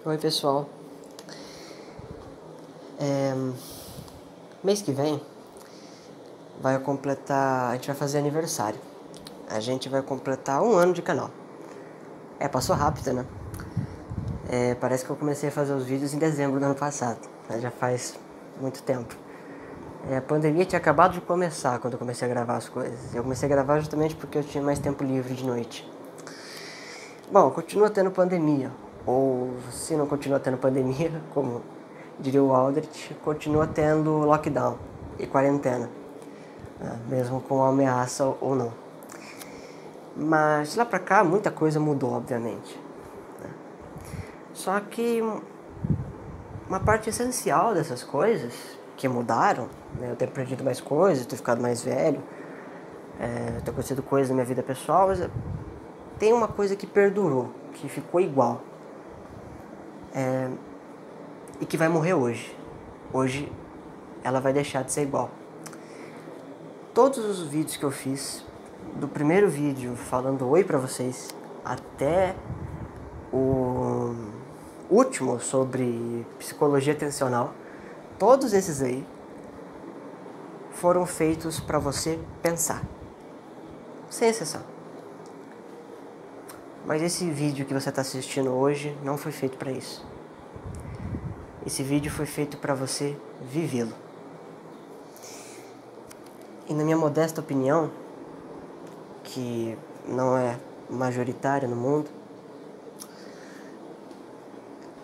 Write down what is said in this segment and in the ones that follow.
Oi pessoal, mês que vem a gente vai fazer aniversário. A gente vai completar 1 ano de canal. Passou rápido, né? Parece que eu comecei a fazer os vídeos em dezembro do ano passado, mas já faz muito tempo. A pandemia tinha acabado de começar quando eu comecei a gravar as coisas. Eu comecei a gravar justamente porque eu tinha mais tempo livre de noite. Bom, continua tendo pandemia, ou se não continua tendo pandemia, como diria o Aldrich, continua tendo lockdown e quarentena, mesmo com ameaça ou não. Mas de lá pra cá muita coisa mudou, obviamente. Só que uma parte essencial dessas coisas que mudaram, eu ter perdido mais coisas, ter ficado mais velho, ter acontecido coisas na minha vida pessoal, mas tem uma coisa que perdurou, que ficou igual, e que vai morrer hoje. Hoje ela vai deixar de ser igual. Todos os vídeos que eu fiz, do primeiro vídeo falando oi pra vocês, até o último sobre psicologia atencional, todos esses aí foram feitos pra você pensar, sem exceção. Mas esse vídeo que você está assistindo hoje não foi feito para isso. Esse vídeo foi feito para você vivê-lo. E na minha modesta opinião, que não é majoritária no mundo,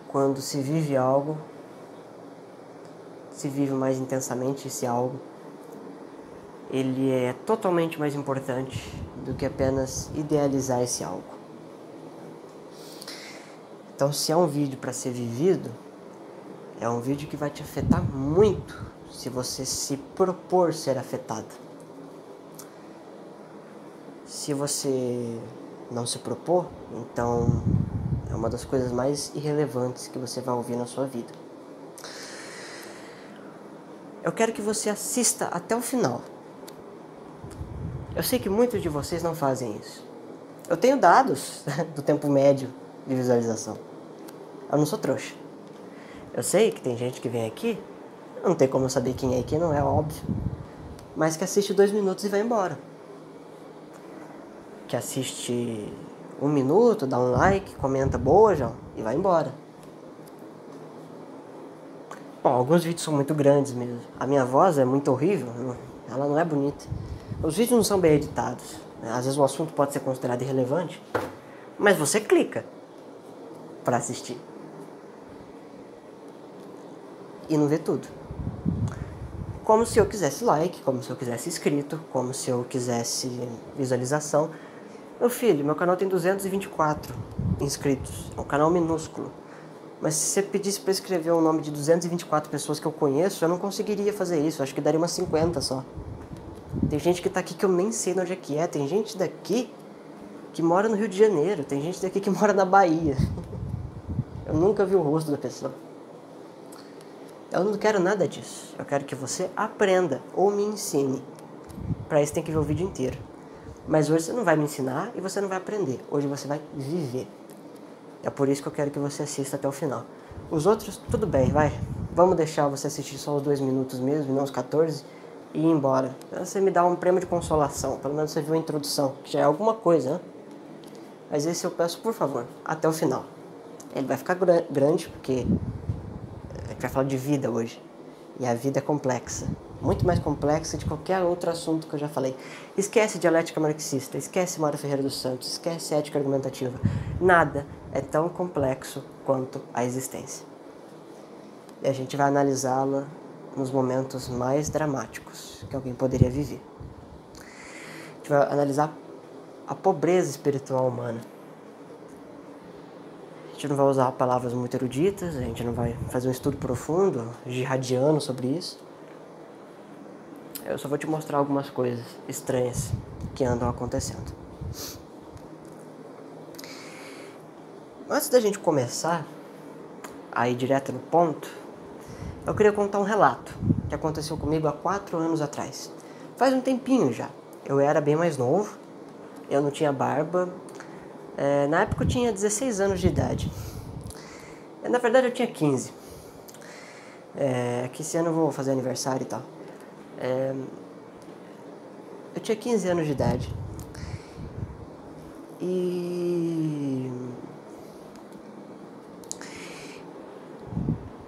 quando se vive algo, se vive mais intensamente esse algo, ele é totalmente mais importante do que apenas idealizar esse algo. Então, se é um vídeo para ser vivido, é um vídeo que vai te afetar muito se você se propor ser afetado. Se você não se propor, então é uma das coisas mais irrelevantes que você vai ouvir na sua vida. Eu quero que você assista até o final. Eu sei que muitos de vocês não fazem isso. Eu tenho dados do tempo médio de visualização. Eu não sou trouxa. Eu sei que tem gente que vem aqui, não tem como eu saber quem é e quem não é, óbvio, mas que assiste 2 minutos e vai embora. Que assiste 1 minuto, dá um like, comenta boa, João, e vai embora. Bom, alguns vídeos são muito grandes mesmo. A minha voz é muito horrível, ela não é bonita. Os vídeos não são bem editados, né? Às vezes o assunto pode ser considerado irrelevante, mas você clica para assistir. E não vê tudo. Como se eu quisesse like, como se eu quisesse inscrito, como se eu quisesse visualização. Meu filho, meu canal tem 224 inscritos, é um canal minúsculo. Mas se você pedisse para escrever o nome de 224 pessoas que eu conheço, eu não conseguiria fazer isso, eu acho que daria umas 50 só. Tem gente que tá aqui que eu nem sei onde é que é, tem gente daqui que mora no Rio de Janeiro, tem gente daqui que mora na Bahia. Eu nunca vi o rosto da pessoa. Eu não quero nada disso. Eu quero que você aprenda ou me ensine. Para isso tem que ver o vídeo inteiro. Mas hoje você não vai me ensinar e você não vai aprender. Hoje você vai viver. É por isso que eu quero que você assista até o final. Os outros, tudo bem, vai. Vamos deixar você assistir só os 2 minutos mesmo, não os 14, e ir embora. Você me dá um prêmio de consolação. Pelo menos você viu a introdução, que já é alguma coisa, né? Mas esse eu peço, por favor, até o final. Ele vai ficar grande, porque a gente vai falar de vida hoje. E a vida é complexa. Muito mais complexa de qualquer outro assunto que eu já falei. Esquece dialética marxista, esquece Mário Ferreira dos Santos, esquece ética argumentativa. Nada é tão complexo quanto a existência. E a gente vai analisá-la nos momentos mais dramáticos que alguém poderia viver. A gente vai analisar a pobreza espiritual humana. A gente não vai usar palavras muito eruditas, a gente não vai fazer um estudo profundo, jihadiano sobre isso. Eu só vou te mostrar algumas coisas estranhas que andam acontecendo. Antes da gente começar a ir direto no ponto, eu queria contar um relato que aconteceu comigo há 4 anos atrás. Faz um tempinho já. Eu era bem mais novo, eu não tinha barba. Na época eu tinha 16 anos de idade. Na verdade eu tinha 15. Que esse ano eu vou fazer aniversário e tal. Eu tinha 15 anos de idade. E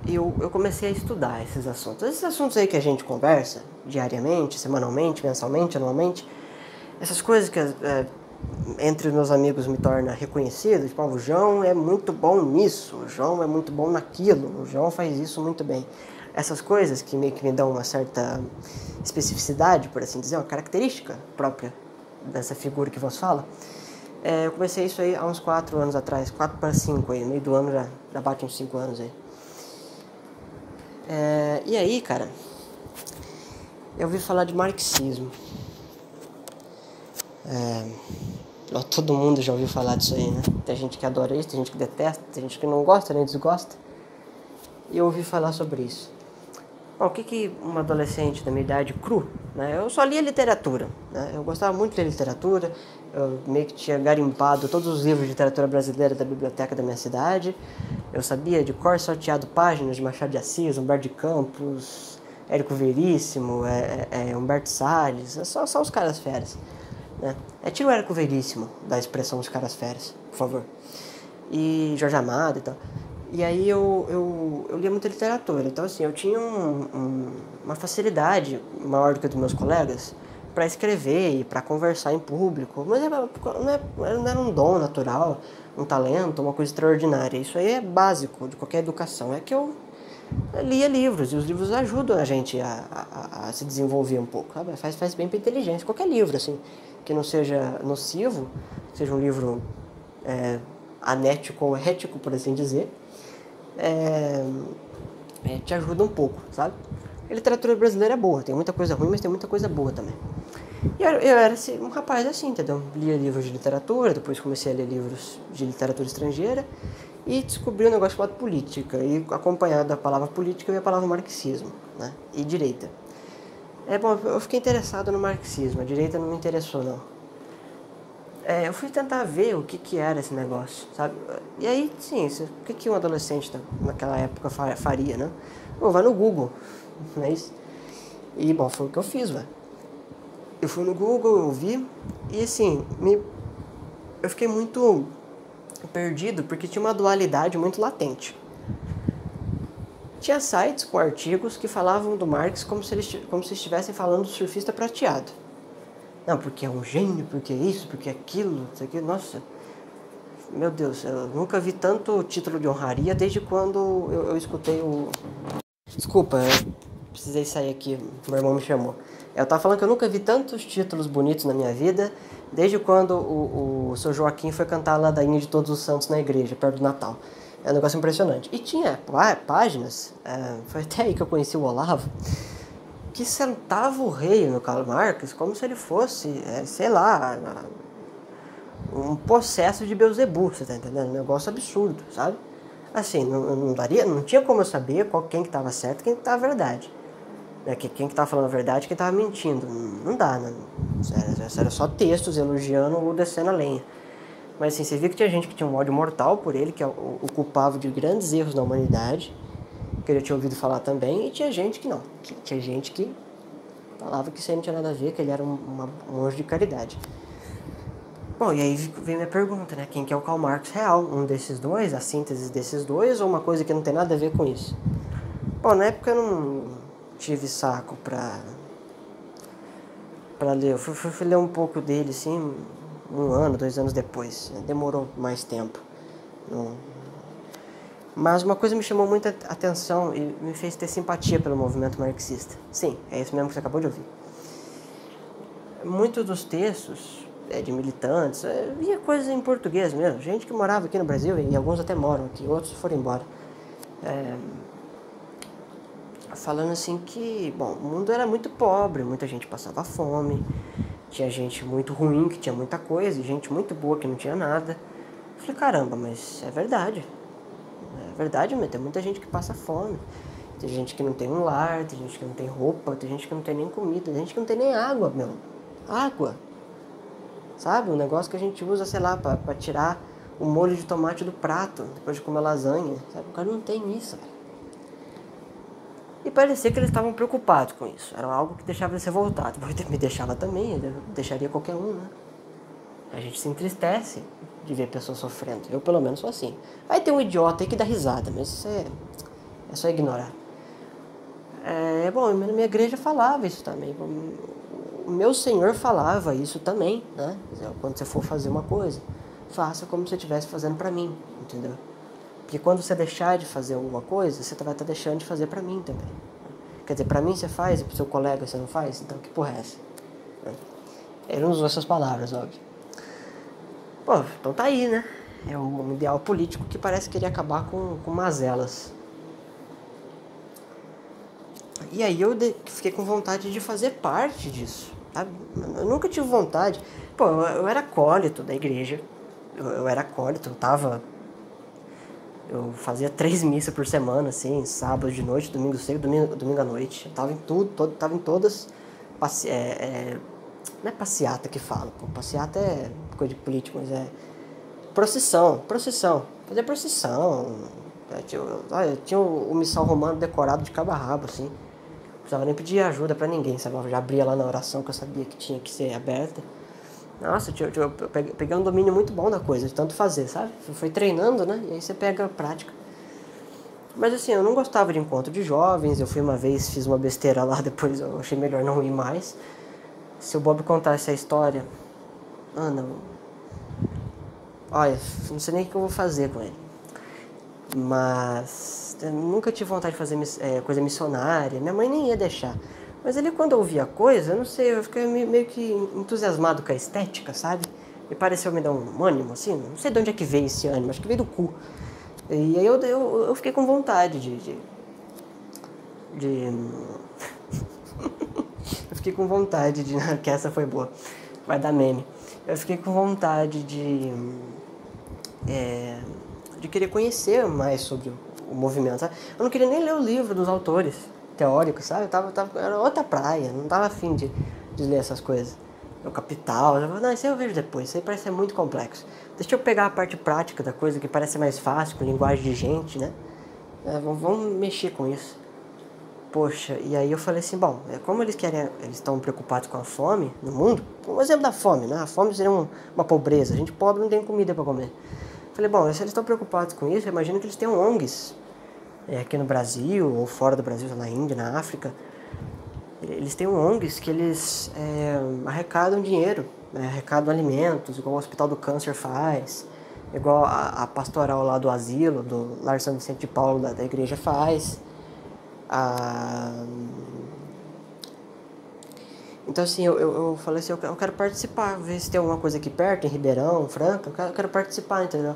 eu comecei a estudar esses assuntos. Esses assuntos aí que a gente conversa diariamente, semanalmente, mensalmente, anualmente. Essas coisas que entre os meus amigos me torna reconhecido. Tipo, o João é muito bom nisso, o João é muito bom naquilo, o João faz isso muito bem. Essas coisas que meio que me dão uma certa especificidade, por assim dizer, uma característica própria dessa figura que vos fala. Eu comecei isso aí há uns 4 anos atrás, 4 para 5 aí, no meio do ano já bate uns 5 anos aí. E aí, cara, eu ouvi falar de marxismo. Todo mundo já ouviu falar disso aí, né? Tem gente que adora isso, tem gente que detesta, tem gente que não gosta nem desgosta. E eu ouvi falar sobre isso. Bom, o que uma adolescente da minha idade cru, né? Eu só lia literatura, né? Eu gostava muito de ler literatura. Eu meio que tinha garimpado todos os livros de literatura brasileira da biblioteca da minha cidade. Eu sabia de cor salteado páginas de Machado de Assis, Humberto de Campos, Érico Veríssimo, Humberto Salles, só os caras feras, né? Tira o Érico Veríssimo da expressão os caras feras, por favor. E Jorge Amado e tal. E aí eu lia muita literatura, então assim, eu tinha uma facilidade maior do que a dos meus colegas para escrever e para conversar em público, mas não era um dom natural, um talento, uma coisa extraordinária. Isso aí é básico de qualquer educação, é que eu lia livros, e os livros ajudam a gente a se desenvolver um pouco, sabe? Faz bem para a inteligência, qualquer livro, assim, que não seja nocivo, seja um livro anético ou ético, por assim dizer, te ajuda um pouco, sabe? A literatura brasileira é boa, tem muita coisa ruim, mas tem muita coisa boa também. E eu era assim, um rapaz assim, entendeu? Lia livros de literatura, depois comecei a ler livros de literatura estrangeira e descobri um negócio chamado política. E acompanhado da palavra política veio a palavra marxismo, né? E direita. Bom, eu fiquei interessado no marxismo, a direita não me interessou, não. Eu fui tentar ver o que era esse negócio, sabe? E aí, sim, o que um adolescente naquela época faria, né? Vai no Google, não é isso? E, bom, foi o que eu fiz, velho. Eu fui no Google, eu vi, e assim, eu fiquei muito perdido, porque tinha uma dualidade muito latente. Tinha sites com artigos que falavam do Marx como se estivessem falando do surfista prateado. Não, porque é um gênio, porque é isso, porque é aquilo, isso aqui. Nossa, meu Deus, eu nunca vi tanto título de honraria desde quando eu escutei o... Desculpa, eu precisei sair aqui, meu irmão me chamou. Eu tava falando que eu nunca vi tantos títulos bonitos na minha vida desde quando o seu Joaquim foi cantar a ladainha de Todos os Santos na igreja, perto do Natal. É um negócio impressionante. E tinha páginas, foi até aí que eu conheci o Olavo, que sentava o rei no Karl Marx como se ele fosse, sei lá, um possesso de Beelzebub, você tá entendendo? Um negócio absurdo, sabe? Assim, não tinha como eu saber quem que tava certo e quem que tava verdade. Quem que tava falando a verdade e quem tava mentindo. Não dá, né? Era só textos elogiando ou descendo a lenha. Mas assim, você via que tinha gente que tinha um ódio mortal por ele, que o culpava de grandes erros na humanidade, que eu já tinha ouvido falar também, e tinha gente que não. Tinha gente que falava que isso aí não tinha nada a ver, que ele era um anjo de caridade. Bom, e aí vem minha pergunta, né? Quem que é o Karl Marx real? Um desses dois? A síntese desses dois? Ou uma coisa que não tem nada a ver com isso? Bom, na época eu não tive saco pra ler. Eu fui ler um pouco dele, assim, 1 ano, 2 anos depois. Demorou mais tempo. Mas uma coisa me chamou muita atenção e me fez ter simpatia pelo movimento marxista. Sim, é isso mesmo que você acabou de ouvir. Muitos dos textos de militantes, via coisas em português mesmo. Gente que morava aqui no Brasil, e alguns até moram aqui, outros foram embora. Falando assim que, bom, o mundo era muito pobre, muita gente passava fome, tinha gente muito ruim que tinha muita coisa, e gente muito boa que não tinha nada. Eu falei, caramba, mas é verdade. É verdade, mas tem muita gente que passa fome. Tem gente que não tem um lar, tem gente que não tem roupa, tem gente que não tem nem comida, tem gente que não tem nem água, meu. Água. Sabe? Um negócio que a gente usa, sei lá, pra tirar o molho de tomate do prato, depois de comer lasanha, sabe? O cara não tem isso, velho. E parecia que eles estavam preocupados com isso. Era algo que deixava eles revoltados. Me deixava também, eu deixaria qualquer um, né? A gente se entristece de ver pessoas sofrendo. Eu, pelo menos, sou assim. Aí tem um idiota aí que dá risada, mas isso é só ignorar. Bom, na minha igreja falava isso também. O meu Senhor falava isso também, né? Quando você for fazer uma coisa, faça como se você estivesse fazendo pra mim, entendeu? Porque quando você deixar de fazer alguma coisa, você vai estar deixando de fazer pra mim também. Quer dizer, pra mim você faz e pro seu colega você não faz? Então que porra é essa? Ele não usou essas palavras, óbvio. Pô, então tá aí, né? É um ideal político que parece querer acabar com mazelas. E aí eu fiquei com vontade de fazer parte disso, sabe? Eu nunca tive vontade. Pô, eu era acólito da igreja. Eu era acólito, eu fazia 3 missas por semana, assim, sábado de noite, domingo cedo, domingo à noite. Eu tava em tudo, tava em todas. Não é passeata que fala, pô. Passeata é coisa de político, mas é procissão. Fazia procissão. Tinha o missal romano decorado de cabo a rabo, assim. Não precisava nem pedir ajuda pra ninguém, sabe? Eu já abria lá na oração que eu sabia que tinha que ser aberta. Nossa, eu peguei um domínio muito bom da coisa, de tanto fazer, sabe? Foi treinando, né? E aí você pega a prática. Mas assim, eu não gostava de encontro de jovens. Eu fui uma vez, fiz uma besteira lá, depois eu achei melhor não ir mais. Se o Bob contasse a história... não. Olha, não sei nem o que eu vou fazer com ele. Mas eu nunca tive vontade de fazer coisa missionária. Minha mãe nem ia deixar. Mas ele, quando eu ouvia coisa, eu não sei, eu fiquei meio que entusiasmado com a estética, sabe? E pareceu me dar um ânimo, assim. Não sei de onde é que veio esse ânimo, acho que veio do cu. E aí eu fiquei com vontade eu fiquei com vontade de... que essa foi boa. Vai dar meme. Eu fiquei com vontade de querer conhecer mais sobre o movimento, sabe? Eu não queria nem ler o livro dos autores teóricos, sabe? Era outra praia, não tava afim de ler essas coisas. O Capital, não, isso aí eu vejo depois, isso aí parece ser muito complexo. Deixa eu pegar a parte prática da coisa, que parece mais fácil, com linguagem de gente, né? Vamos mexer com isso. Poxa, e aí eu falei assim, bom, como eles estão preocupados com a fome no mundo, um exemplo da fome, né? A fome seria uma pobreza, a gente pobre não tem comida para comer. Falei, bom, se eles estão preocupados com isso, eu imagino que eles tenham ONGs aqui no Brasil, ou fora do Brasil, na Índia, na África. Eles têm ONGs que eles arrecadam dinheiro, né? Arrecadam alimentos, igual o Hospital do Câncer faz, igual a pastoral lá do asilo, do Lar São Vicente de Paulo, da igreja faz. Então assim, eu falei assim, eu quero participar, ver se tem alguma coisa aqui perto, em Ribeirão, Franca, eu quero participar, entendeu?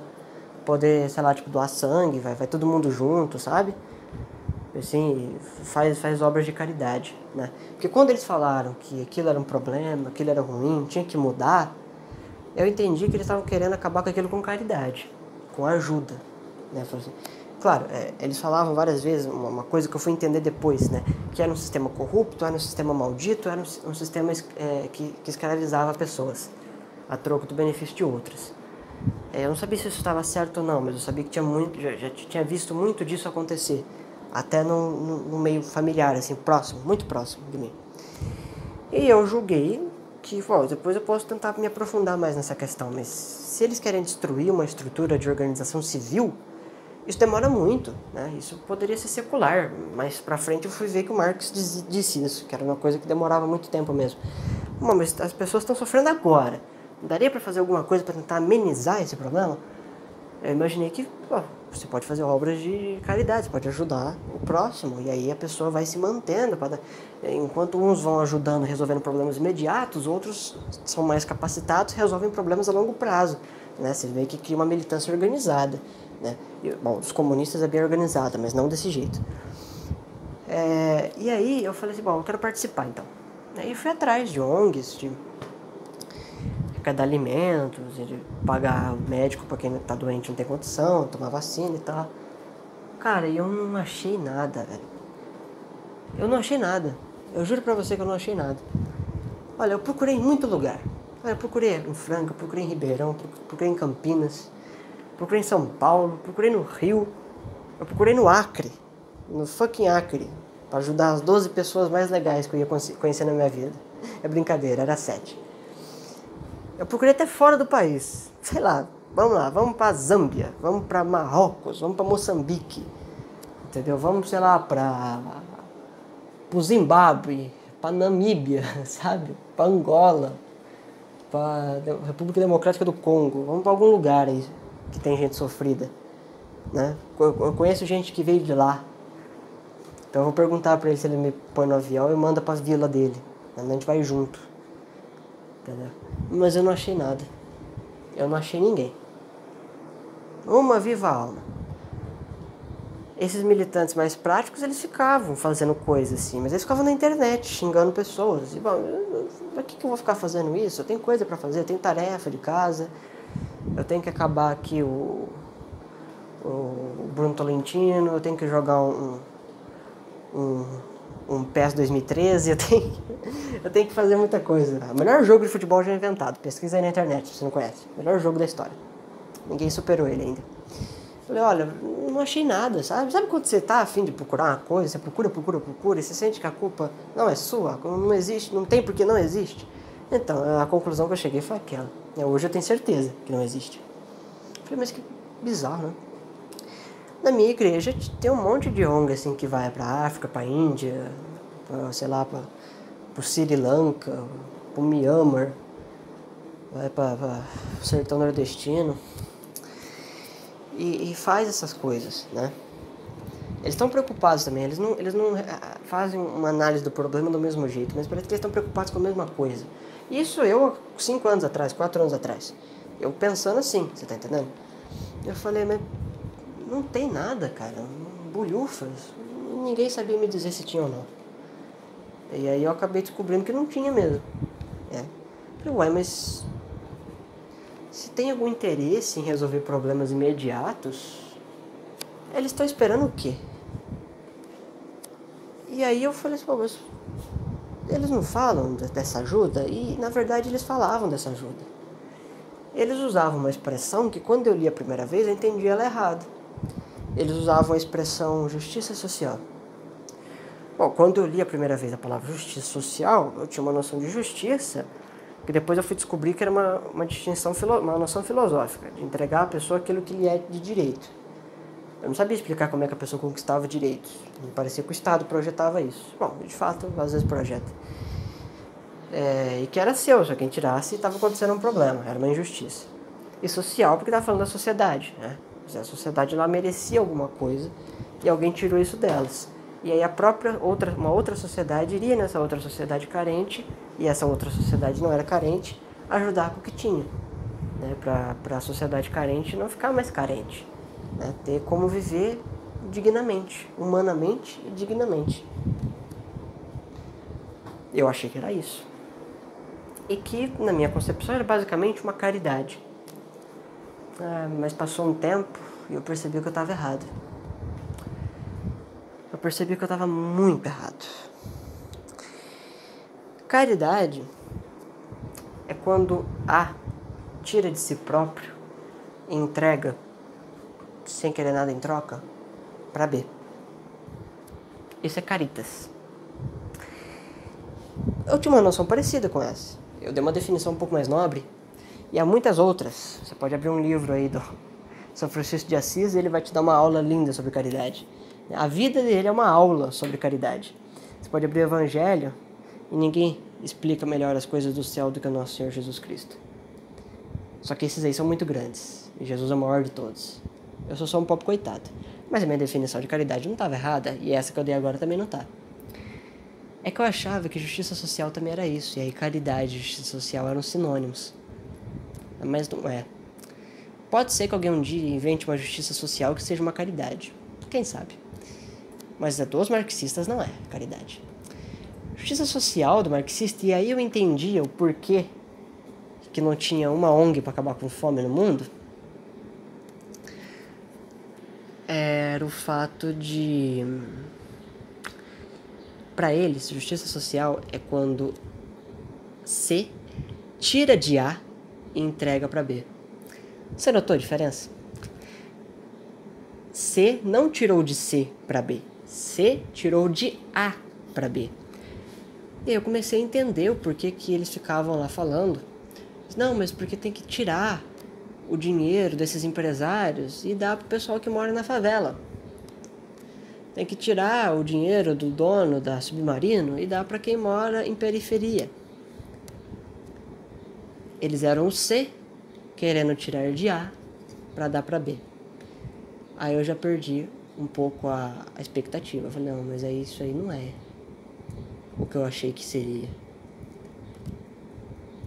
Poder, sei lá, tipo, doar sangue, vai todo mundo junto, sabe? Assim, faz obras de caridade, né? Porque quando eles falaram que aquilo era um problema, aquilo era ruim, tinha que mudar, eu entendi que eles estavam querendo acabar com aquilo com caridade, com ajuda, né? Assim, claro, eles falavam várias vezes uma coisa que eu fui entender depois, né? Que era um sistema corrupto, era um sistema maldito, era um sistema que escravizava pessoas a troco do benefício de outras. Eu não sabia se isso estava certo ou não, mas eu sabia que já tinha visto muito disso acontecer. Até no meio familiar, assim, próximo, muito próximo de mim. E eu julguei que, depois eu posso tentar me aprofundar mais nessa questão, mas se eles querem destruir uma estrutura de organização civil, isso demora muito, né? Isso poderia ser secular, mas pra frente eu fui ver que o Marx disse isso, que era uma coisa que demorava muito tempo mesmo. Bom, mas as pessoas estão sofrendo agora. Não daria pra fazer alguma coisa pra tentar amenizar esse problema? Eu imaginei que você pode fazer obras de caridade, você pode ajudar o próximo, e aí a pessoa vai se mantendo. Enquanto uns vão ajudando, resolvendo problemas imediatos, outros são mais capacitados, resolvem problemas a longo prazo, né? Você vê que cria uma militância organizada, né? Os comunistas é bem organizada, mas não desse jeito. E aí eu falei assim, eu quero participar então. Aí eu fui atrás de ONGs, de arrecadar alimentos, de pagar médico pra quem tá doente não tem condição, tomar vacina e tal. Cara, eu não achei nada, velho. Eu não achei nada. Eu juro pra você que eu não achei nada. Olha, eu procurei em muito lugar. Eu procurei em Franca, procurei em Ribeirão, procurei em Campinas. procurei em São Paulo, procurei no Rio, eu procurei no Acre, no fucking Acre, para ajudar as 12 pessoas mais legais que eu ia conhecer na minha vida. É brincadeira, era 7. Eu procurei até fora do país, sei lá, vamos lá, vamos pra Zâmbia, vamos pra Marrocos, vamos pra Moçambique, entendeu? Vamos, sei lá, pro Zimbábue, pra Namíbia, sabe? Pra Angola, pra República Democrática do Congo, vamos pra algum lugar aí que tem gente sofrida, né? Eu conheço gente que veio de lá, então eu vou perguntar pra ele se ele me põe no avião e manda pra vila dele, a gente vai junto, entendeu? Mas eu não achei nada, eu não achei ninguém. Uma viva alma. Esses militantes mais práticos, eles ficavam fazendo coisas assim, mas eles ficavam na internet xingando pessoas. E, bom, pra que eu vou ficar fazendo isso? Eu tenho coisa pra fazer, eu tenho tarefa de casa, eu tenho que acabar aqui o Bruno Tolentino, eu tenho que jogar um PES 2013, eu tenho que fazer muita coisa. O melhor jogo de futebol já inventado, pesquisa aí na internet se você não conhece. O melhor jogo da história. Ninguém superou ele ainda. Falei, olha, não achei nada, sabe? Sabe quando você tá a fim de procurar uma coisa, você procura, e você sente que a culpa não é sua, não existe, não tem porque não existe? Então, a conclusão que eu cheguei foi aquela. Hoje eu tenho certeza que não existe. Falei, mas que bizarro, né? Na minha igreja tem um monte de ONG assim que vai pra África, pra Índia, pra, sei lá, pro Sri Lanka, pro Myanmar, vai pra sertão nordestino e faz essas coisas, né? Eles estão preocupados também, eles não fazem uma análise do problema do mesmo jeito, mas parece que eles estão preocupados com a mesma coisa. Isso eu, 5 anos atrás, 4 anos atrás, eu pensando assim, você tá entendendo? Eu falei, mas não tem nada, cara, bolhufas, ninguém sabia me dizer se tinha ou não. E aí eu acabei descobrindo que não tinha mesmo. Falei, ué, mas se tem algum interesse em resolver problemas imediatos, eles estão esperando o quê? E aí eu falei assim, pô, mas eles não falam dessa ajuda? E na verdade eles falavam dessa ajuda. Eles usavam uma expressão que quando eu li a primeira vez eu entendi ela errado. Eles usavam a expressão justiça social. Bom, quando eu li a primeira vez a palavra justiça social, eu tinha uma noção de justiça, que depois eu fui descobrir que era uma distinção, uma noção filosófica, de entregar à pessoa aquilo que lhe é de direito. Eu não sabia explicar como é que a pessoa conquistava direitos. Me parecia que o Estado projetava isso. Bom, de fato, às vezes projeta. E que era seu, só quem tirasse estava acontecendo um problema, era uma injustiça. E social, porque estava falando da sociedade, né? A sociedade lá merecia alguma coisa e alguém tirou isso delas. E aí uma outra sociedade iria nessa outra sociedade carente, e essa outra sociedade não era carente, ajudar com o que tinha, né? Para a sociedade carente não ficar mais carente, né? Ter como viver dignamente, humanamente e dignamente. Eu achei que era isso. E que, na minha concepção, era basicamente uma caridade. Mas passou um tempo e eu percebi que eu estava errado. Eu percebi que eu estava muito errado. Caridade é quando A tira de si próprio e entrega, sem querer nada em troca, para B. Isso é caritas. Eu tinha uma noção parecida com essa. Eu dei uma definição um pouco mais nobre. E há muitas outras. Você pode abrir um livro aí do São Francisco de Assis e ele vai te dar uma aula linda sobre caridade. A vida dele é uma aula sobre caridade. Você pode abrir o Evangelho e ninguém explica melhor as coisas do céu do que o nosso Senhor Jesus Cristo. Só que esses aí são muito grandes. E Jesus é o maior de todos. Eu sou só um pobre coitado. Mas a minha definição de caridade não estava errada. E essa que eu dei agora também não está. É que eu achava que justiça social também era isso. E aí caridade e justiça social eram sinônimos. Mas não é. Pode ser que alguém um dia invente uma justiça social que seja uma caridade. Quem sabe? Mas a dos marxistas não é caridade. Justiça social do marxista, e aí eu entendia o porquê que não tinha uma ONG para acabar com fome no mundo. Era o fato de... Para eles, justiça social é quando C tira de A e entrega para B. Você notou a diferença? C não tirou de C para B. C tirou de A para B. E aí eu comecei a entender o porquê que eles ficavam lá falando. Não, mas porque tem que tirar o dinheiro desses empresários e dar pro pessoal que mora na favela. Tem que tirar o dinheiro do dono da Submarino e dar para quem mora em periferia. Eles eram o C querendo tirar de A para dar para B. Aí eu já perdi um pouco a expectativa. Eu falei, não, mas aí isso aí não é o que eu achei que seria.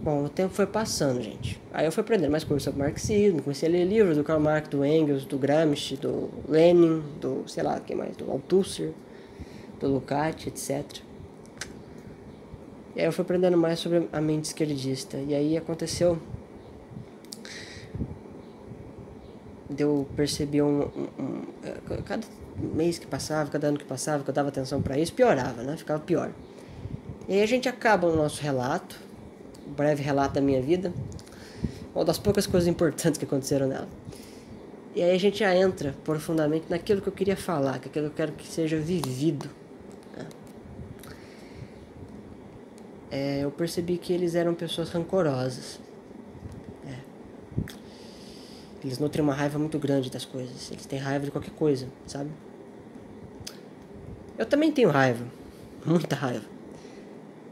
Bom, o tempo foi passando, gente. Aí eu fui aprendendo mais coisas sobre marxismo, comecei a ler livros do Karl Marx, do Engels, do Gramsci, do Lenin, do, sei lá, quem mais, do Althusser, do Lukács, etc. E aí eu fui aprendendo mais sobre a mente esquerdista. E aí aconteceu... Eu percebi cada mês que passava, cada ano que passava, que eu dava atenção para isso, piorava, né? Ficava pior. E aí a gente acaba no nosso relato, um breve relato da minha vida, uma das poucas coisas importantes que aconteceram nela. E aí a gente já entra profundamente naquilo que eu queria falar, que aquilo que eu quero que seja vivido. Né? Eu percebi que eles eram pessoas rancorosas. Eles nutrem uma raiva muito grande das coisas. Eles têm raiva de qualquer coisa, sabe? Eu também tenho raiva. Muita raiva.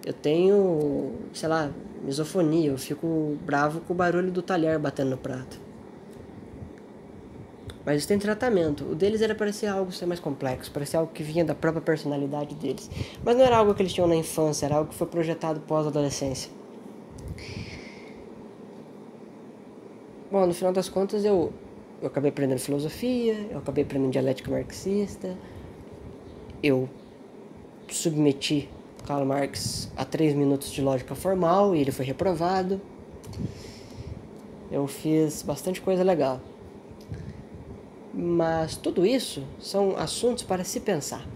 Eu tenho, sei lá, misofonia. Eu fico bravo com o barulho do talher batendo no prato. Mas isso tem tratamento. O deles era parecer algo ser mais complexo. Parecer algo que vinha da própria personalidade deles. Mas não era algo que eles tinham na infância. Era algo que foi projetado pós-adolescência. Bom, no final das contas eu acabei aprendendo filosofia, eu acabei aprendendo dialética marxista, eu submeti Karl Marx a 3 minutos de lógica formal e ele foi reprovado. Eu fiz bastante coisa legal. Mas tudo isso são assuntos para se pensar.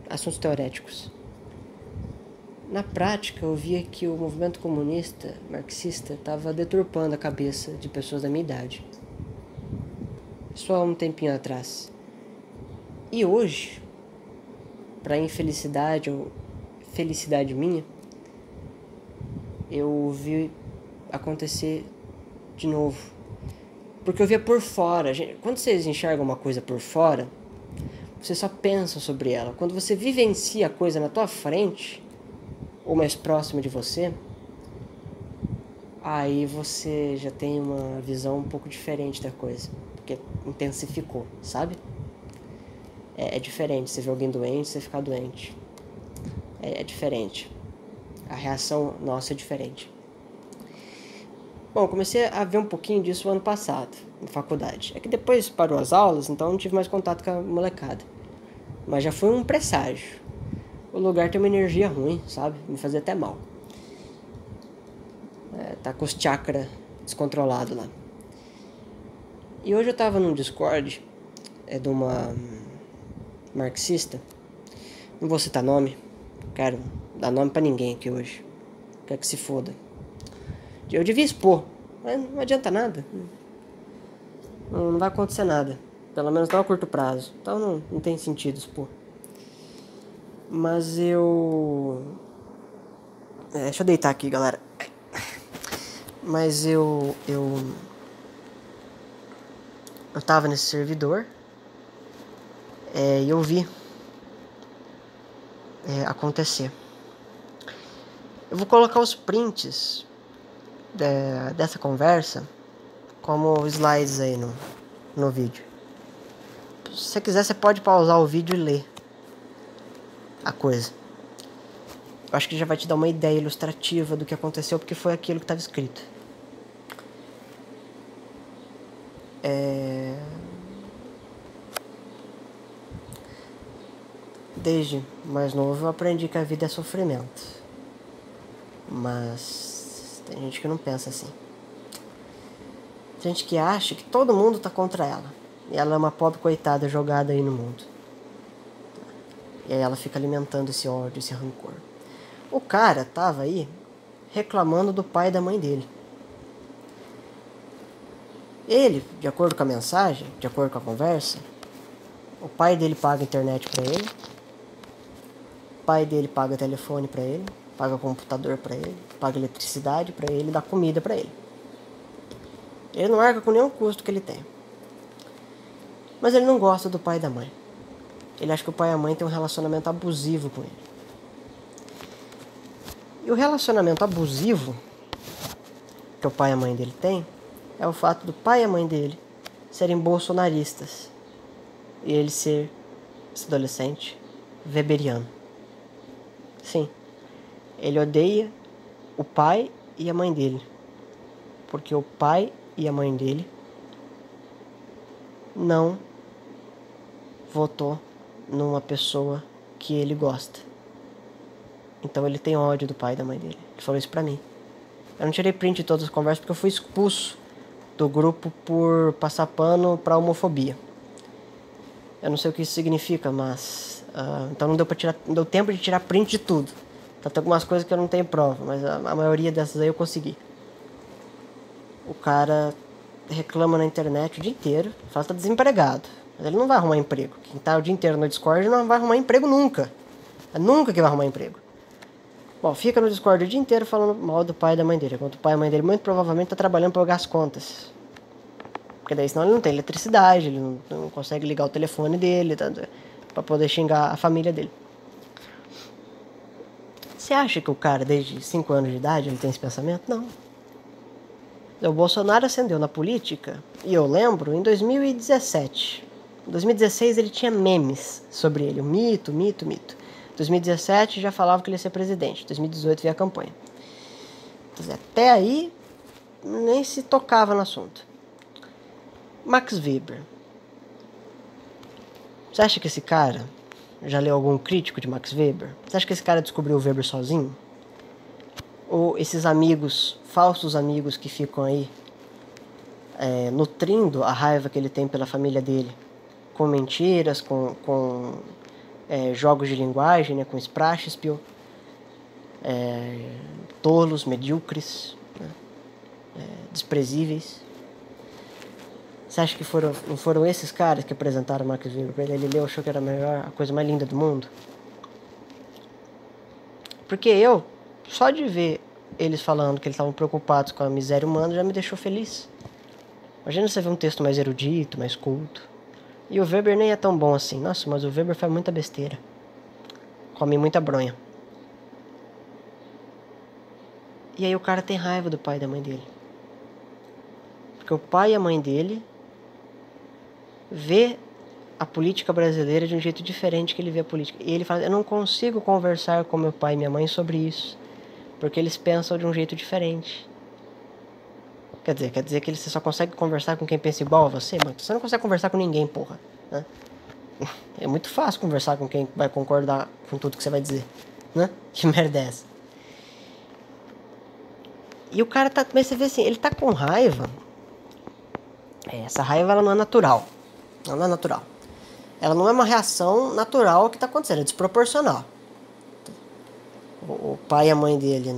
Assuntos teoréticos. Na prática, eu via que o movimento comunista, marxista, estava deturpando a cabeça de pessoas da minha idade. Só há um tempinho atrás. E hoje, para infelicidade ou felicidade minha, eu vi acontecer de novo. Porque eu via por fora. Quando vocês enxergam uma coisa por fora, você só pensa sobre ela. Quando você vivencia a coisa na tua frente, ou mais próximo de você, aí você já tem uma visão um pouco diferente da coisa, porque intensificou, sabe? É diferente, você vê alguém doente, você ficar doente. É diferente. A reação nossa é diferente. Bom, comecei a ver um pouquinho disso ano passado, na faculdade. É que depois parou as aulas, então não tive mais contato com a molecada. Mas já foi um presságio. O lugar tem uma energia ruim, sabe? Me fazia até mal. Tá com os chakras descontrolados lá. E hoje eu tava num Discord de uma marxista. Não vou citar nome. Quero dar nome pra ninguém aqui hoje. Quero que se foda. Eu devia expor, mas não adianta nada. Não vai acontecer nada. Pelo menos não a curto prazo. Então não tem sentido expor. Mas eu... deixa eu deitar aqui, galera. Mas eu tava nesse servidor e eu vi acontecer. Eu vou colocar os prints dessa conversa como slides aí no vídeo. Se você quiser, você pode pausar o vídeo e ler a coisa. Eu acho que já vai te dar uma ideia ilustrativa do que aconteceu, porque foi aquilo que estava escrito. Desde mais novo eu aprendi que a vida é sofrimento. Mas tem gente que não pensa assim. Tem gente que acha que todo mundo tá contra ela. E ela é uma pobre coitada jogada aí no mundo. E aí ela fica alimentando esse ódio, esse rancor. O cara tava aí reclamando do pai e da mãe dele. Ele, de acordo com a mensagem, de acordo com a conversa, o pai dele paga internet pra ele, o pai dele paga telefone pra ele, paga computador pra ele, paga eletricidade pra ele, dá comida pra ele. Ele não arca com nenhum custo que ele tem. Mas ele não gosta do pai e da mãe. Ele acha que o pai e a mãe têm um relacionamento abusivo com ele. E o relacionamento abusivo que o pai e a mãe dele têm é o fato do pai e a mãe dele serem bolsonaristas e ele ser, esse adolescente, weberiano. Sim, ele odeia o pai e a mãe dele, porque o pai e a mãe dele não votou numa pessoa que ele gosta. Então ele tem ódio do pai e da mãe dele. Ele falou isso pra mim. Eu não tirei print de todas as conversas porque eu fui expulso do grupo por passar pano pra homofobia. Eu não sei o que isso significa, mas... então não deu tempo de tirar print de tudo. Então tem algumas coisas que eu não tenho prova, mas a maioria dessas aí eu consegui. O cara reclama na internet o dia inteiro, fala que tá desempregado. Mas ele não vai arrumar emprego. Quem tá o dia inteiro no Discord não vai arrumar emprego nunca. É nunca que vai arrumar emprego. Bom, fica no Discord o dia inteiro falando mal do pai e da mãe dele. Enquanto o pai e a mãe dele muito provavelmente tá trabalhando pra pagar as contas. Porque daí senão ele não tem eletricidade, ele não consegue ligar o telefone dele, tá, pra poder xingar a família dele. Você acha que o cara desde 5 anos de idade ele tem esse pensamento? Não. O Bolsonaro ascendeu na política, e eu lembro, em 2017. Em 2016 ele tinha memes sobre ele, o mito. 2017 já falava que ele ia ser presidente, 2018 veio a campanha. Até aí, nem se tocava no assunto. Max Weber. Você acha que esse cara já leu algum crítico de Max Weber? Você acha que esse cara descobriu o Weber sozinho? Ou esses amigos, falsos amigos que ficam aí nutrindo a raiva que ele tem pela família dele, com mentiras, com jogos de linguagem, né, com Sprachspiel, tolos, medíocres, né, desprezíveis. Você acha que não foram esses caras que apresentaram o Max Weber pra ele? Ele leu, achou que era a coisa mais linda do mundo? Porque eu, só de ver eles falando que eles estavam preocupados com a miséria humana, já me deixou feliz. Imagina você ver um texto mais erudito, mais culto. E o Weber nem é tão bom assim. Nossa, mas o Weber faz muita besteira. Come muita bronha. E aí o cara tem raiva do pai e da mãe dele. Porque o pai e a mãe dele vê a política brasileira de um jeito diferente que ele vê a política. E ele fala, eu não consigo conversar com meu pai e minha mãe sobre isso. Porque eles pensam de um jeito diferente. Quer dizer que você só consegue conversar com quem pensa igual a você, mano. Você não consegue conversar com ninguém, porra. Né? É muito fácil conversar com quem vai concordar com tudo que você vai dizer. Né? Que merda é essa? E o cara tá... Mas você vê assim, ele tá com raiva. Essa raiva, ela não é natural. Ela não é natural. Ela não é uma reação natural ao que tá acontecendo. É desproporcional. O pai e a mãe dele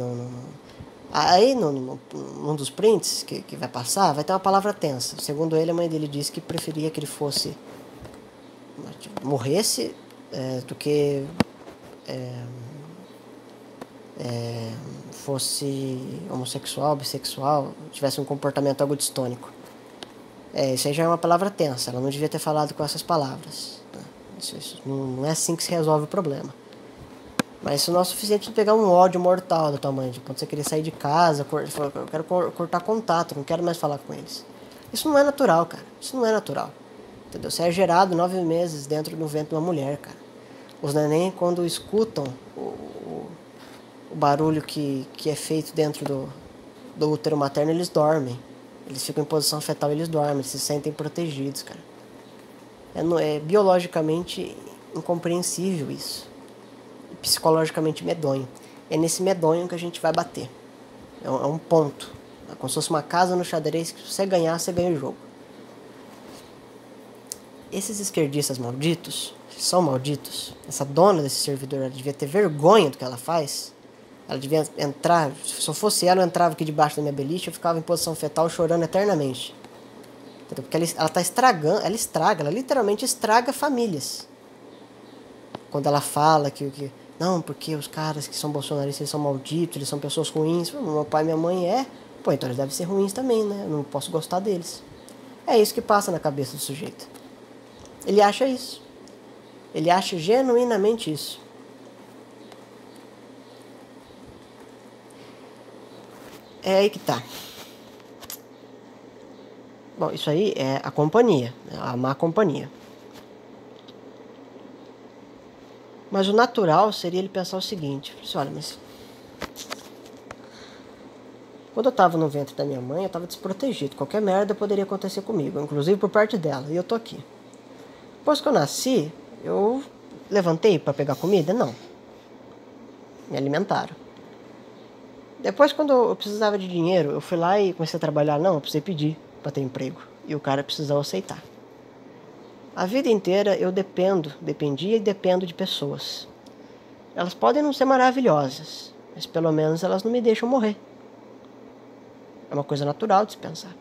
Aí, num dos prints que vai passar, vai ter uma palavra tensa. Segundo ele, a mãe dele disse que preferia que ele fosse... morresse do que fosse homossexual, bissexual, tivesse um comportamento agudistônico. Isso aí já é uma palavra tensa. Ela não devia ter falado com essas palavras. Né? Isso não é assim que se resolve o problema. Mas isso não é o suficiente para pegar um ódio mortal da tua mãe. Quando você queria sair de casa, eu quero cortar contato, não quero mais falar com eles. Isso não é natural, cara. Isso não é natural. Entendeu? Você é gerado 9 meses dentro do ventre de uma mulher, cara. Os neném, quando escutam o barulho que é feito dentro do útero materno, eles dormem. Eles ficam em posição fetal e eles dormem. Eles se sentem protegidos, cara. É biologicamente incompreensível isso. Psicologicamente medonho. É nesse medonho que a gente vai bater. É um ponto. É como se fosse uma casa no xadrez que se você ganhar, você ganha o jogo. Esses esquerdistas malditos, são malditos, essa dona desse servidor, ela devia ter vergonha do que ela faz. Ela devia entrar, se eu fosse ela, eu entrava aqui debaixo da minha beliche, eu ficava em posição fetal chorando eternamente. Entendeu? Porque ela tá estragando, ela literalmente estraga famílias. Quando ela fala que não, porque os caras que são bolsonaristas, eles são malditos, eles são pessoas ruins. Meu pai e minha mãe pô, então eles devem ser ruins também, né? Eu não posso gostar deles. É isso que passa na cabeça do sujeito. Ele acha isso. Ele acha genuinamente isso. É aí que tá. Bom, isso aí é a companhia, a má companhia. Mas o natural seria ele pensar o seguinte: olha, mas quando eu tava no ventre da minha mãe, eu tava desprotegido. Qualquer merda poderia acontecer comigo, inclusive por parte dela, e eu tô aqui. Depois que eu nasci, eu levantei para pegar comida? Não. Me alimentaram. Depois, quando eu precisava de dinheiro, eu fui lá e comecei a trabalhar. Não, eu precisei pedir para ter emprego. E o cara precisou aceitar. A vida inteira eu dependia e dependo de pessoas. Elas podem não ser maravilhosas, mas pelo menos elas não me deixam morrer. É uma coisa natural de se pensar.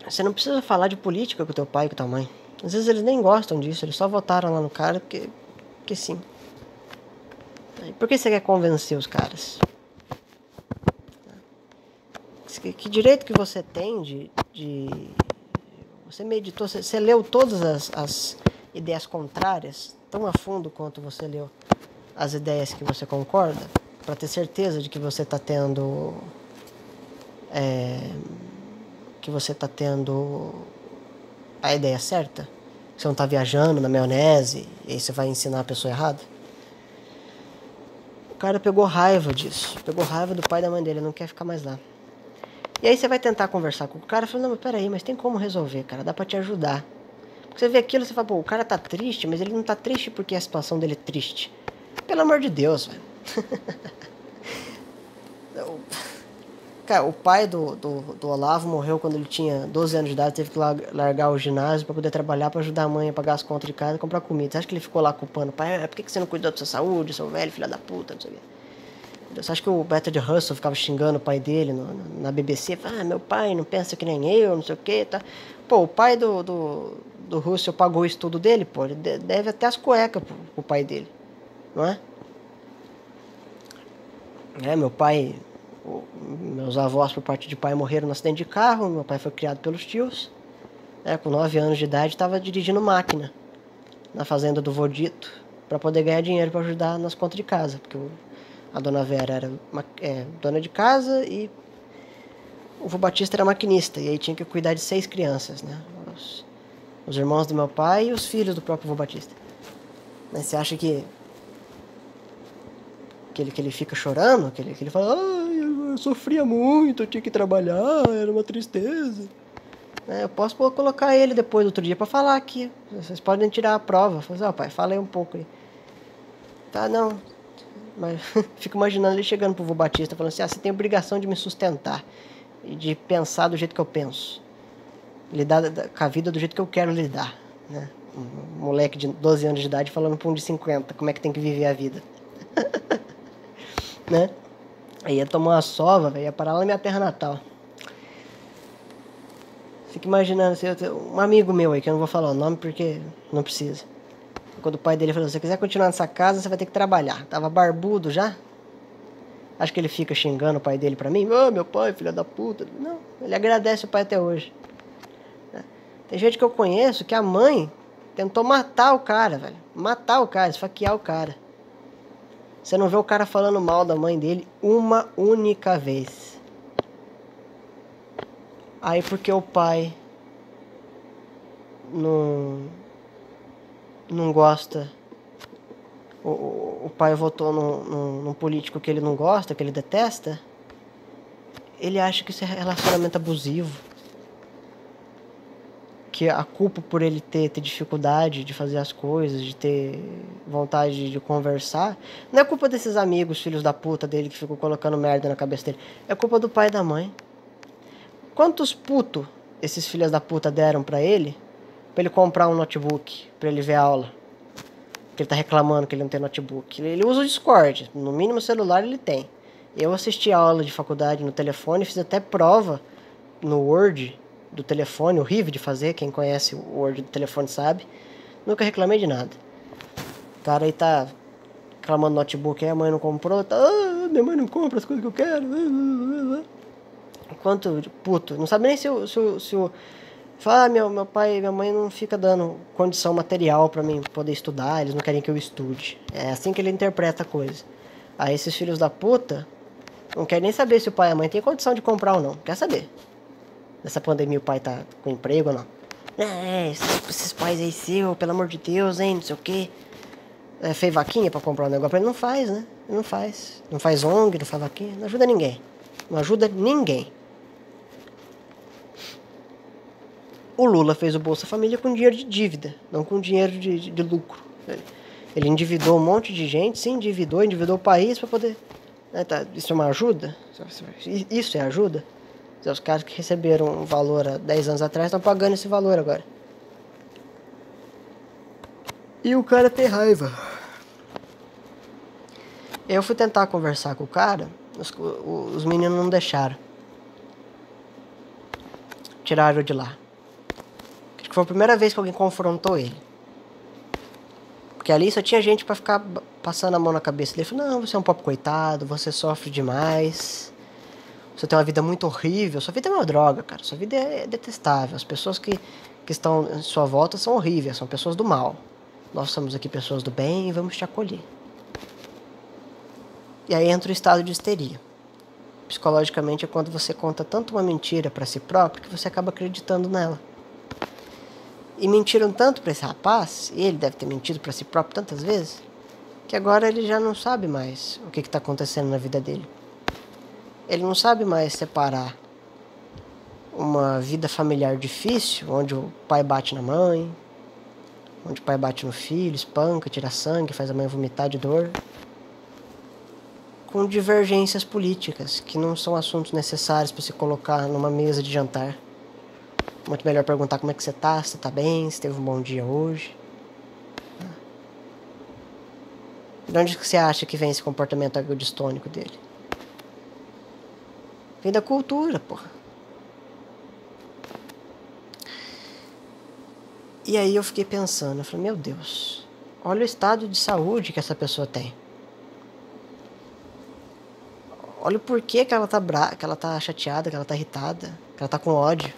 Você não precisa falar de política com teu pai e com tua mãe. Às vezes eles nem gostam disso, eles só votaram lá no cara porque sim. Por que você quer convencer os caras? Que direito que você tem de você meditou, você leu todas as ideias contrárias tão a fundo quanto você leu as ideias que você concorda, para ter certeza de que você está tendo a ideia certa? Que você não está viajando na maionese e aí você vai ensinar a pessoa errada? O cara pegou raiva disso, pegou raiva do pai e da mãe dele, não quer ficar mais lá. E aí você vai tentar conversar com o cara e fala, não, mas peraí, mas tem como resolver, cara, dá pra te ajudar. Porque você vê aquilo e você fala, pô, o cara tá triste, mas ele não tá triste porque a situação dele é triste. Pelo amor de Deus, velho. Cara, o pai do Olavo morreu quando ele tinha 12 anos de idade, teve que largar o ginásio pra poder trabalhar, pra ajudar a mãe a pagar as contas de casa e comprar comida. Você acha que ele ficou lá culpando o pai? Por que você não cuidou da sua saúde, seu velho, filho da puta, não sei o quê. Você acha que o Bertrand Russell ficava xingando o pai dele na BBC? Fala, meu pai não pensa que nem eu, não sei o que, tá? Pô, o pai do Russell pagou o estudo dele, pô, ele deve até as cuecas pro pai dele, não é? Meu pai, meus avós por parte de pai morreram no acidente de carro, meu pai foi criado pelos tios, com 9 anos de idade estava dirigindo máquina na fazenda do Vodito para poder ganhar dinheiro para ajudar nas contas de casa, porque a dona Vera era dona de casa e o vô Batista era maquinista. E aí tinha que cuidar de 6 crianças, né? Os irmãos do meu pai e os filhos do próprio vô Batista. Mas você acha que ele fica chorando? Que ele fala, eu sofria muito, eu tinha que trabalhar, era uma tristeza. Eu posso colocar ele depois, outro dia, para falar aqui. Vocês podem tirar a prova. Falar, pai, fala aí um pouco aí. Tá, não... Mas fico imaginando ele chegando pro vô Batista falando assim, você tem obrigação de me sustentar e de pensar do jeito que eu penso, lidar com a vida do jeito que eu quero lidar, né? Um moleque de 12 anos de idade falando pra um de 50 como é que tem que viver a vida. Né? Aí ia tomar uma sova, ia parar lá na minha terra natal. Fico imaginando assim, um amigo meu aí, que eu não vou falar o nome porque não precisa. Quando o pai dele falou, se você quiser continuar nessa casa, você vai ter que trabalhar. Tava barbudo já. Acho que ele fica xingando o pai dele pra mim. Meu pai, filho da puta. Não, ele agradece o pai até hoje. Tem gente que eu conheço que a mãe tentou matar o cara, velho. Matar o cara, esfaquear o cara. Você não vê o cara falando mal da mãe dele uma única vez. Aí porque o pai não gosta, o pai votou num político que ele não gosta, que ele detesta, ele acha que isso é relacionamento abusivo, que a culpa por ele ter dificuldade de fazer as coisas, de ter vontade de conversar, não é culpa desses amigos, filhos da puta dele, que ficam colocando merda na cabeça dele, é culpa do pai e da mãe. Quantos putos esses filhos da puta deram pra ele comprar um notebook, pra ele ver a aula? Que ele tá reclamando que ele não tem notebook. Ele usa o Discord, no mínimo celular ele tem. Eu assisti a aula de faculdade no telefone, fiz até prova no Word do telefone, horrível de fazer, quem conhece o Word do telefone sabe. Nunca reclamei de nada. O cara aí tá reclamando no notebook, aí a mãe não comprou, tá, minha mãe não compra as coisas que eu quero. Enquanto, puto, não sabe nem se o fala, meu pai e minha mãe não fica dando condição material pra mim poder estudar, eles não querem que eu estude. É assim que ele interpreta a coisa. Aí esses filhos da puta não querem nem saber se o pai e a mãe têm condição de comprar ou não. Quer saber? Nessa pandemia o pai tá com emprego ou não. Esses pais aí seu, pelo amor de Deus, hein, não sei o quê. Fez vaquinha pra comprar um negócio pra ele? Não faz, né? Ele não faz. Não faz ONG, não faz vaquinha, não ajuda ninguém. Não ajuda ninguém. O Lula fez o Bolsa Família com dinheiro de dívida, não com dinheiro de lucro. Ele endividou um monte de gente, se endividou o país para poder... Isso é uma ajuda? Isso é ajuda? Os caras que receberam um valor há 10 anos atrás estão pagando esse valor agora. E o cara tem raiva. Eu fui tentar conversar com o cara, os meninos não deixaram. Tiraram de lá. Acho que foi a primeira vez que alguém confrontou ele. Porque ali só tinha gente pra ficar passando a mão na cabeça dele. Falou, não, você é um pobre coitado, você sofre demais. Você tem uma vida muito horrível. Sua vida é uma droga, cara. Sua vida é detestável. As pessoas que estão em sua volta são horríveis, são pessoas do mal. Nós somos aqui pessoas do bem e vamos te acolher. E aí entra o estado de histeria. Psicologicamente é quando você conta tanto uma mentira pra si próprio que você acaba acreditando nela. E mentiram tanto pra esse rapaz, e ele deve ter mentido pra si próprio tantas vezes, que agora ele já não sabe mais o que tá acontecendo na vida dele. Ele não sabe mais separar uma vida familiar difícil, onde o pai bate na mãe, onde o pai bate no filho, espanca, tira sangue, faz a mãe vomitar de dor, com divergências políticas, que não são assuntos necessários para se colocar numa mesa de jantar. Muito melhor perguntar como é que você tá, se você tá bem, se teve um bom dia hoje. De onde você acha que vem esse comportamento agodistônico dele? Vem da cultura, porra. E aí eu fiquei pensando, eu falei, meu Deus, olha o estado de saúde que essa pessoa tem. Olha o porquê que ela tá que ela tá chateada, que ela tá irritada, que ela tá com ódio.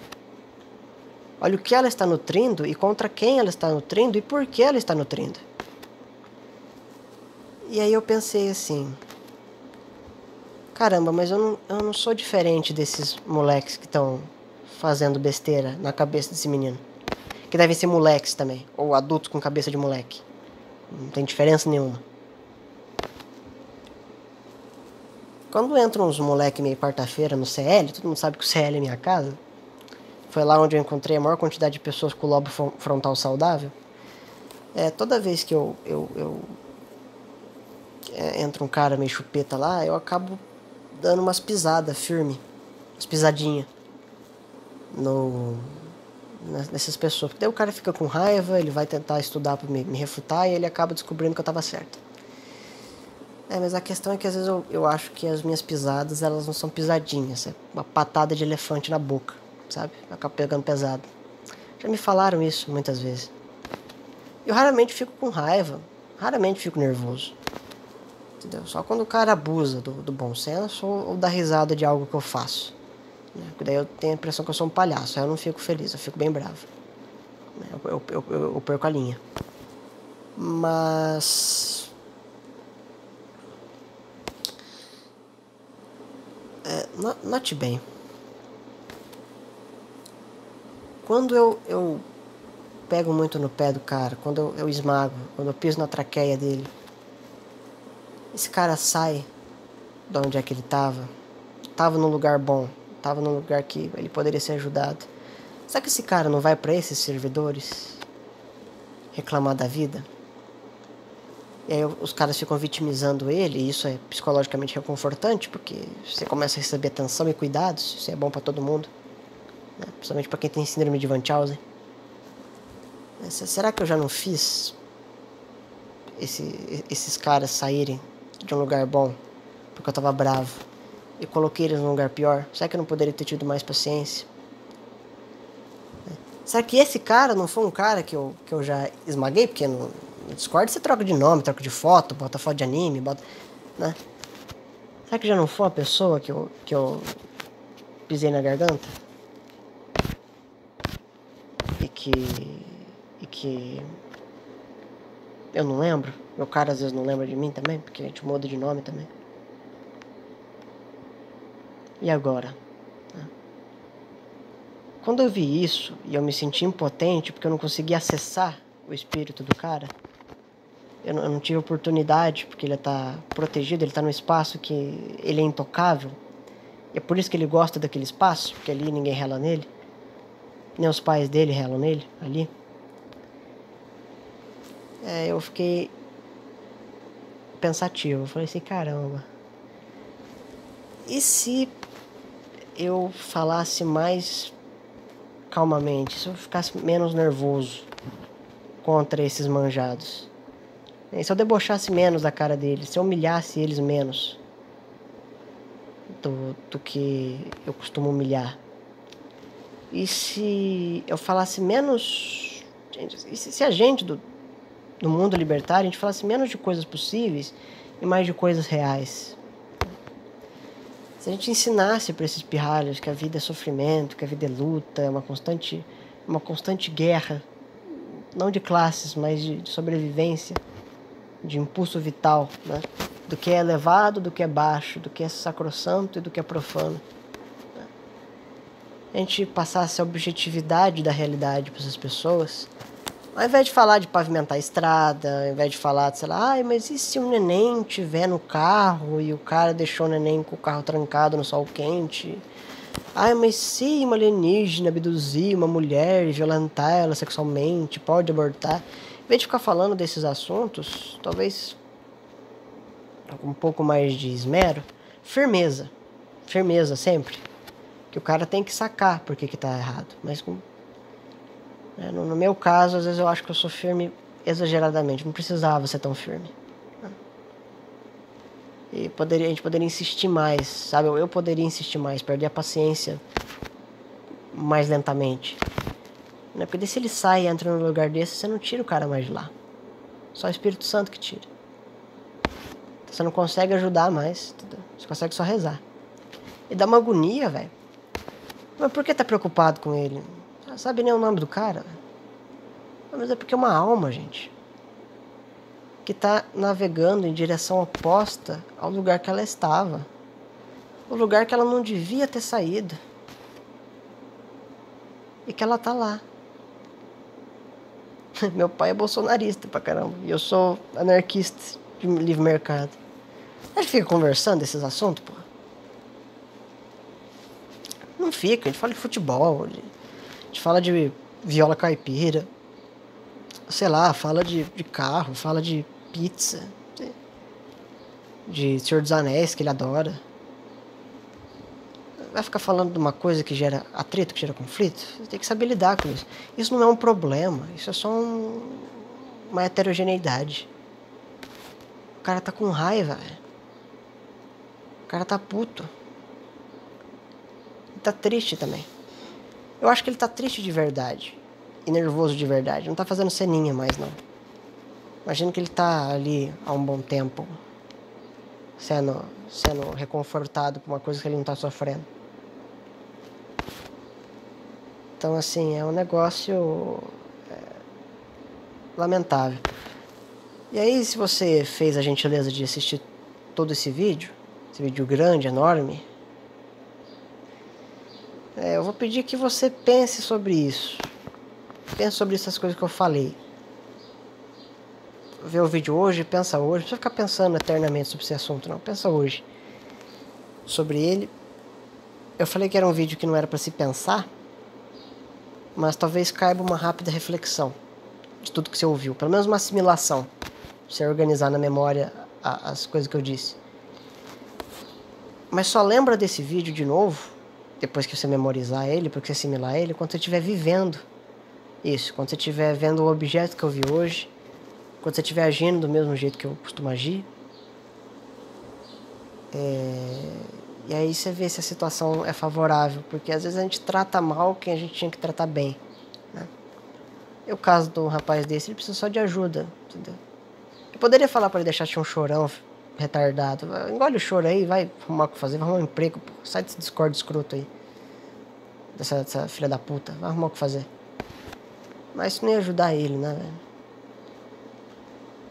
Olha o que ela está nutrindo e contra quem ela está nutrindo e por que ela está nutrindo. E aí eu pensei assim, caramba, mas eu não sou diferente desses moleques que estão fazendo besteira na cabeça desse menino. Que devem ser moleques também, ou adultos com cabeça de moleque. Não tem diferença nenhuma. Quando entram uns moleques meio quarta-feira no CL, todo mundo sabe que o CL é minha casa. Foi lá onde eu encontrei a maior quantidade de pessoas com o lobo frontal saudável. Toda vez que entra um cara meio chupeta lá, eu acabo dando umas pisadas firme, umas pisadinhas nessas pessoas. Porque daí o cara fica com raiva, ele vai tentar estudar pra me refutar e ele acaba descobrindo que eu tava certo. Mas a questão é que às vezes eu acho que as minhas pisadas, elas não são pisadinhas, é uma patada de elefante na boca, sabe? Eu acabo pegando pesado. Já me falaram isso muitas vezes. Eu raramente fico com raiva, raramente fico nervoso. Entendeu? Só quando o cara abusa do bom senso ou da risada de algo que eu faço. Né? Porque daí eu tenho a impressão que eu sou um palhaço, aí eu não fico feliz, eu fico bem bravo. Eu perco a linha. Mas... note bem. Quando eu pego muito no pé do cara, quando eu esmago, quando eu piso na traqueia dele, esse cara sai de onde é que ele tava num lugar bom, tava num lugar que ele poderia ser ajudado. Será que esse cara não vai pra esses servidores reclamar da vida? E aí os caras ficam vitimizando ele, e isso é psicologicamente reconfortante, porque você começa a receber atenção e cuidados, isso é bom pra todo mundo, né? Principalmente pra quem tem síndrome de Munchausen. Será que eu já não fiz esses caras saírem de um lugar bom porque eu tava bravo e coloquei eles num lugar pior? Será que eu não poderia ter tido mais paciência? Será que esse cara não foi um cara que eu já esmaguei? Porque no Discord você troca de nome, troca de foto, bota foto de anime, bota... né? Será que já não foi uma pessoa que eu pisei na garganta? E que eu não lembro? Meu cara às vezes não lembra de mim também, porque a gente muda de nome também. E agora? Quando eu vi isso, e eu me senti impotente, porque eu não conseguia acessar o espírito do cara, eu não tive oportunidade, porque ele tá protegido, ele tá num espaço que ele é intocável, e é por isso que ele gosta daquele espaço, porque ali ninguém rela nele, nem os pais dele relam nele, ali. Eu fiquei pensativo, eu falei assim, caramba, e se eu falasse mais calmamente, se eu ficasse menos nervoso contra esses manjados, e se eu debochasse menos da cara deles, se eu humilhasse eles menos do que eu costumo humilhar, e se eu falasse menos, se a gente do mundo libertário, a gente falasse menos de coisas possíveis e mais de coisas reais. Se a gente ensinasse para esses pirralhos que a vida é sofrimento, que a vida é luta, é uma constante guerra, não de classes, mas de sobrevivência, de impulso vital, né? Do que é elevado, do que é baixo, do que é sacrossanto e do que é profano. A gente passasse a objetividade da realidade para essas pessoas, ao invés de falar de pavimentar a estrada, ao invés de falar, sei lá, mas e se um neném estiver no carro e o cara deixou o neném com o carro trancado no sol quente? Mas se uma alienígena abduzir uma mulher e violentar ela sexualmente, pode abortar? Em vez de ficar falando desses assuntos, talvez com um pouco mais de esmero, firmeza sempre. Que o cara tem que sacar por que tá errado, mas no meu caso, às vezes eu acho que eu sou firme exageradamente. Não precisava ser tão firme. E a gente poderia insistir mais, sabe? Eu poderia insistir mais, perder a paciência mais lentamente. Porque daí se ele sai e entra num lugar desse, você não tira o cara mais de lá. Só o Espírito Santo que tira. Então você não consegue ajudar mais, entendeu? Você consegue só rezar. E dá uma agonia, velho. Mas por que tá preocupado com ele? Não sabe nem o nome do cara. Mas é porque é uma alma, gente, que tá navegando em direção oposta ao lugar que ela estava. O lugar que ela não devia ter saído. E que ela tá lá. Meu pai é bolsonarista pra caramba. E eu sou anarquista de livre mercado. A gente fica conversando desses assuntos, pô. Não fica, a gente fala de futebol, a gente fala de viola caipira, sei lá, fala de carro, fala de pizza, de Senhor dos Anéis, que ele adora. Vai ficar falando de uma coisa que gera atrito, que gera conflito? Você tem que saber lidar com isso. Isso não é um problema, isso é só uma heterogeneidade. O cara tá com raiva, velho. O cara tá puto. Ele tá triste também. Eu acho que ele tá triste de verdade. E nervoso de verdade. Não tá fazendo ceninha mais, não. Imagino que ele tá ali há um bom tempo. Sendo reconfortado por uma coisa que ele não tá sofrendo. Então, assim, é um negócio lamentável. E aí, se você fez a gentileza de assistir todo esse vídeo grande, enorme, eu vou pedir que você pense sobre isso. Pense sobre essas coisas que eu falei. Vê o vídeo hoje, pensa hoje. Não precisa ficar pensando eternamente sobre esse assunto, não. Pensa hoje sobre ele. Eu falei que era um vídeo que não era para se pensar, mas talvez caiba uma rápida reflexão de tudo que você ouviu. Pelo menos uma assimilação. Você organizar na memória as coisas que eu disse. Mas só lembra desse vídeo de novo, depois que você memorizar ele, depois que você assimilar ele, quando você estiver vivendo isso. Quando você estiver vendo o objeto que eu vi hoje, quando você estiver agindo do mesmo jeito que eu costumo agir. E aí você vê se a situação é favorável, porque às vezes a gente trata mal quem a gente tinha que tratar bem, né? E o caso do rapaz desse, ele precisa só de ajuda, entendeu? Eu poderia falar pra ele deixar de ser um chorão retardado. Engole o choro aí, vai arrumar o que fazer, vai arrumar um emprego, pô. Sai desse Discord escroto aí. Dessa filha da puta, vai arrumar o que fazer. Mas isso não ia ajudar ele, né, velho?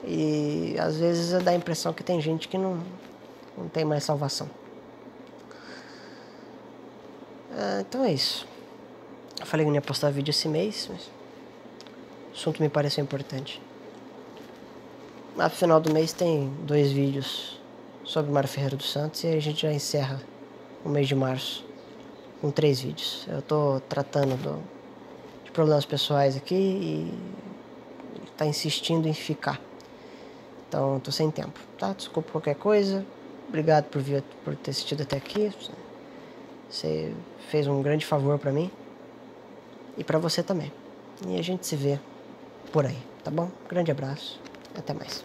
E às vezes dá a impressão que tem gente que não tem mais salvação. Então é isso. Eu falei que não ia postar vídeo esse mês, mas o assunto me pareceu importante. No final do mês tem 2 vídeos sobre Mário Ferreira dos Santos e aí a gente já encerra o mês de março com 3 vídeos. Eu tô tratando de problemas pessoais aqui e ele tá insistindo em ficar. Então eu tô sem tempo, tá? Desculpa qualquer coisa. Obrigado por ter assistido até aqui. Você fez um grande favor pra mim. E pra você também. E a gente se vê por aí, tá bom? Grande abraço. Até mais.